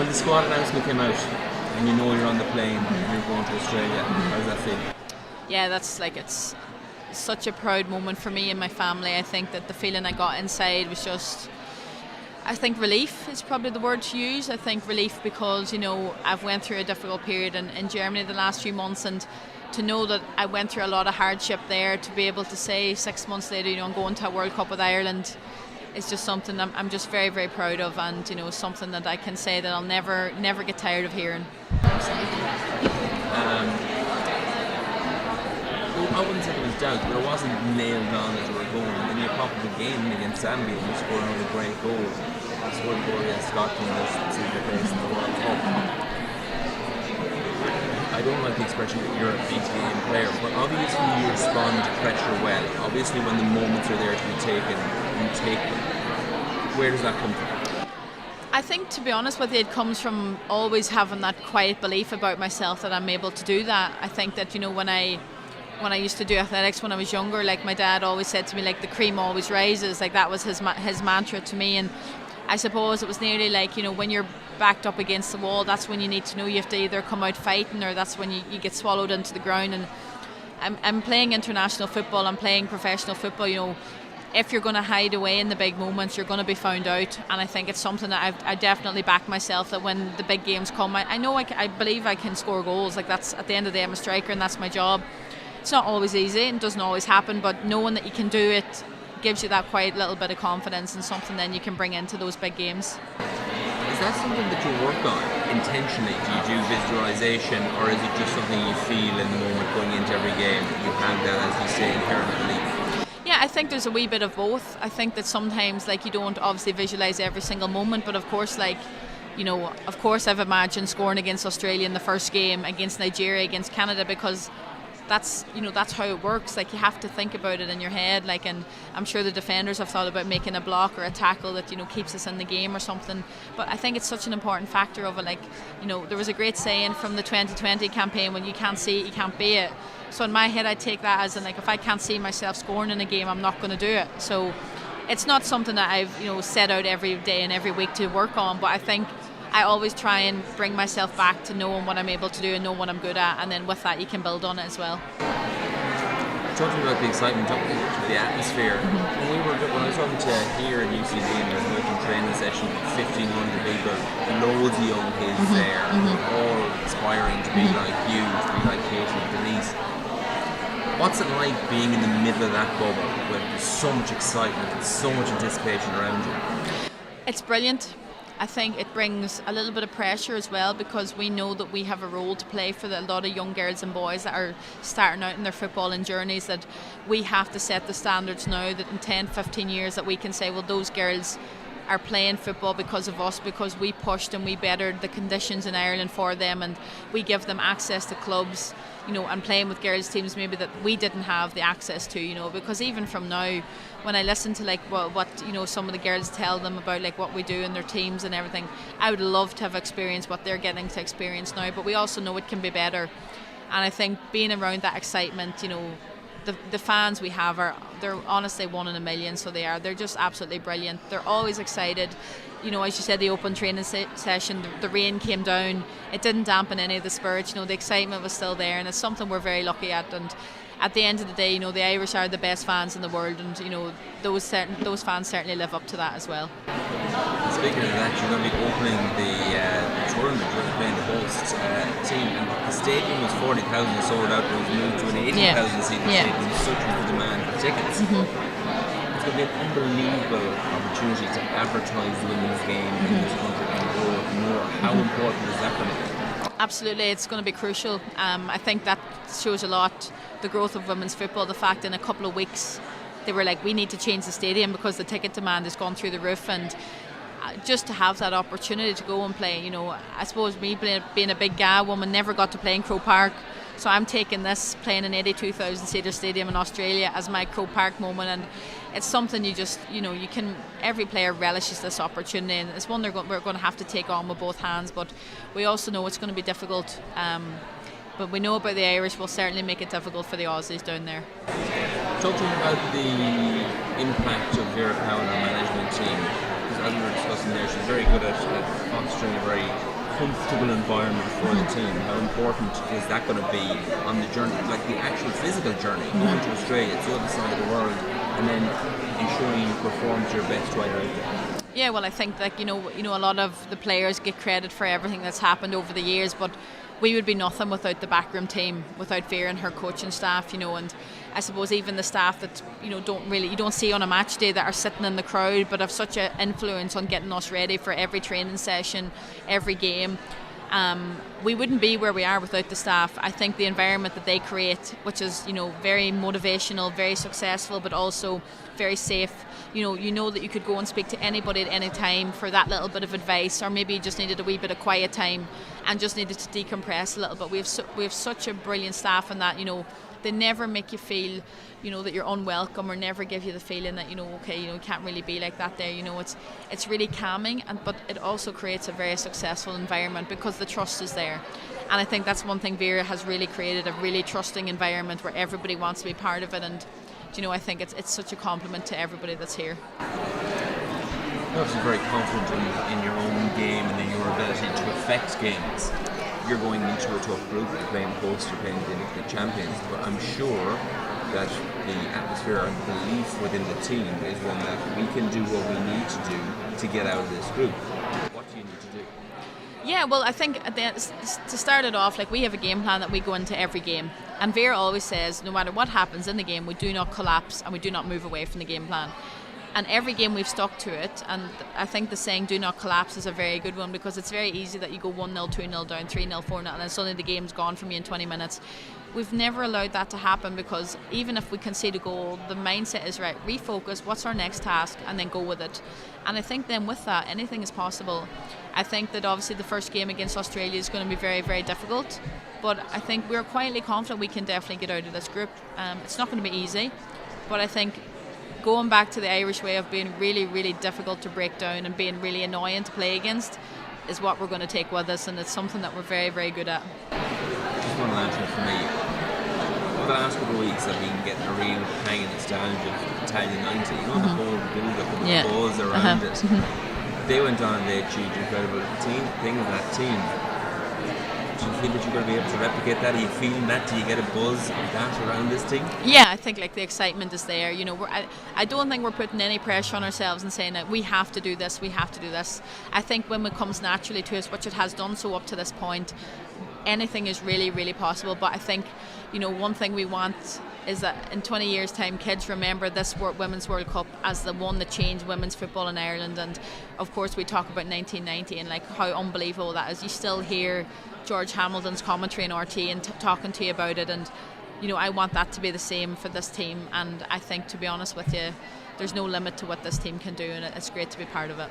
When the squad announcement came out, and you know you're on the plane and you're going to Australia, how does that feel? Yeah, it's such a proud moment for me and my family. I think that the feeling I got inside was just, I think relief is probably the word to use. I think relief because, I've went through a difficult period in Germany the last few months, and to know that I went through a lot of hardship there, to be able to say 6 months later, I'm going to a World Cup with Ireland, is just something I'm just very, very proud of, and something that I can say that I'll never get tired of hearing. I wouldn't say there was doubt, but it wasn't nailed on as we were going. And then you pop up again against Zambia and you score another great goal. You scored a goal against Scotland this is the place in the World Cup. I don't like the expression that you're a big-game player, but obviously you respond to pressure well. Obviously when the moments are there to be taken, you take them. Where does that come from? I think, to be honest with you, it comes from always having that quiet belief about myself that I'm able to do that. I think that, when I used to do athletics when I was younger, like my dad always said to me, like the cream always rises, like that was his mantra to me. And I suppose it was nearly like, when you're backed up against the wall, that's when you need to know you have to either come out fighting, or that's when you get swallowed into the ground. And I'm playing international football, I'm playing professional football, if you're going to hide away in the big moments, you're going to be found out. And I think it's something that I definitely back myself, that when the big games come, I know I believe I can score goals. Like, that's, at the end of the day, I'm a striker and that's my job. It's not always easy and doesn't always happen, but knowing that you can do it gives you that quiet little bit of confidence, and something then you can bring into those big games. Is that something that you work on intentionally? Do you do visualisation, or is it just something you feel in the moment going into every game? You have that, as you say, inherent belief? Yeah, I think there's a wee bit of both. I think that sometimes, you don't obviously visualise every single moment, but of course, of course I've imagined scoring against Australia in the first game, against Nigeria, against Canada, because that's how it works. You have to think about it in your head, and I'm sure the defenders have thought about making a block or a tackle that keeps us in the game or something. But I think it's such an important factor of it. There was a great saying from the 2020 campaign, when you can't see it, you can't be it. So in my head, I take that as if I can't see myself scoring in a game, I'm not going to do it. So it's not something that I've set out every day and every week to work on, but I think I always try and bring myself back to knowing what I'm able to do and know what I'm good at, and then with that you can build on it as well. Talking about the excitement, talking about the atmosphere. When I was talking to here in UCD, and there was an open training session, 1,500 people, loads of young kids there, all aspiring to be like you, to be like Katie and Denise. What's it like being in the middle of that bubble with so much excitement and so much anticipation around you? It's brilliant. I think it brings a little bit of pressure as well, because we know that we have a role to play for a lot of young girls and boys that are starting out in their footballing journeys, that we have to set the standards now, that in 10, 15 years that we can say, well, those girls are playing football because of us, because we pushed and we bettered the conditions in Ireland for them, and we give them access to clubs, and playing with girls teams maybe that we didn't have the access to, because even from now, when I listen to what some of the girls tell them about what we do in their teams and everything, I would love to have experienced what they're getting to experience now, but we also know it can be better. And I think being around that excitement, the fans we have they're honestly 1 in a million, so they're just absolutely brilliant. They're always excited. As you said, the open training session, the rain came down, it didn't dampen any of the spirits. The excitement was still there, and it's something we're very lucky at. And at the end of the day, the Irish are the best fans in the world, and those fans certainly live up to that as well. Speaking of that, you're going to be opening the tournament, you're playing the host team, and the stadium was 40,000, sold out, it was moved to an 80,000 seat stadium, such was the demand for tickets. It's going to be an unbelievable opportunity to advertise the women's game in this country and grow it more. How important is that going to be? Absolutely, it's going to be crucial. I think that shows a lot, the growth of women's football, the fact in a couple of weeks they were we need to change the stadium because the ticket demand has gone through the roof, and just to have that opportunity to go and play, I suppose me being a big gal woman, never got to play in Croke Park, so I'm taking this, playing an 82,000 seater stadium in Australia, as my Croke Park moment, and it's something you just, every player relishes this opportunity, and it's one we're going to have to take on with both hands, but we also know it's going to be difficult, but we know about the Irish will certainly make it difficult for the Aussies down there. Talk to me about the impact of Vera Pauw on our management team, because as we were discussing there, she's very good at fostering a very comfortable environment for the team. How important is that going to be on the journey, like the actual physical journey, going to Australia, it's the other side of the world, and then ensuring you perform to your best while you're out there? Yeah, well, I think that you know a lot of the players get credit for everything that's happened over the years, but we would be nothing without the backroom team, without Vera and her coaching staff, and I suppose even the staff that you don't see on a match day that are sitting in the crowd, but have such an influence on getting us ready for every training session, every game. We wouldn't be where we are without the staff. I think the environment that they create, which is very motivational, very successful, but also very safe. You know that you could go and speak to anybody at any time for that little bit of advice, or maybe you just needed a wee bit of quiet time and just needed to decompress a little bit. We have such a brilliant staff in that they never make you feel that you're unwelcome, or never give you the feeling that you can't really be like that there. It's really calming, but it also creates a very successful environment because the trust is there. And I think that's one thing Vera has really created, a really trusting environment where everybody wants to be part of it. And I think it's such a compliment to everybody that's here. You're obviously very confident in your own game and in your ability to affect games. You're going into a tough group, you're playing host, you're playing the champions, but I'm sure that the atmosphere and belief within the team is one that we can do what we need to do to get out of this group. What do you need to do? Yeah, well, I think to start it off, we have a game plan that we go into every game. And Vera always says, no matter what happens in the game, we do not collapse and we do not move away from the game plan. And every game we've stuck to it, and I think the saying "do not collapse" is a very good one, because it's very easy that you go 1-0, 2-0 down, 3-0, 4-0, and then suddenly the game's gone from you in 20 minutes. We've never allowed that to happen, because even if we concede a goal, the mindset is right, refocus, what's our next task, and then go with it. And I think then with that, anything is possible. I think that obviously the first game against Australia is going to be very, very difficult, but I think we're quietly confident we can definitely get out of this group. It's not going to be easy, but I think going back to the Irish way of being really, really difficult to break down and being really annoying to play against is what we're going to take with us, and it's something that we're very, very good at. Just one last one for me. Over the last couple of weeks I've been getting a real pang and nostalgia of Italian 90, the whole build-up and the buzz around it. They went on and they achieved incredible things in that team. Do you feel that you're going to be able to replicate that? Are you feeling that? Do you get a buzz of that around this team? Yeah, I think the excitement is there. I don't think we're putting any pressure on ourselves and saying that we have to do this, we have to do this. I think when it comes naturally to us, which it has done so up to this point, anything is really, really possible. But I think, one thing we want is that in 20 years' time, kids remember this Women's World Cup as the one that changed women's football in Ireland. And of course, we talk about 1990 and how unbelievable that is. You still hear George Hamilton's commentary in RT and talking to you about it, and I want that to be the same for this team. And I think, to be honest with you, there's no limit to what this team can do, and it's great to be part of it.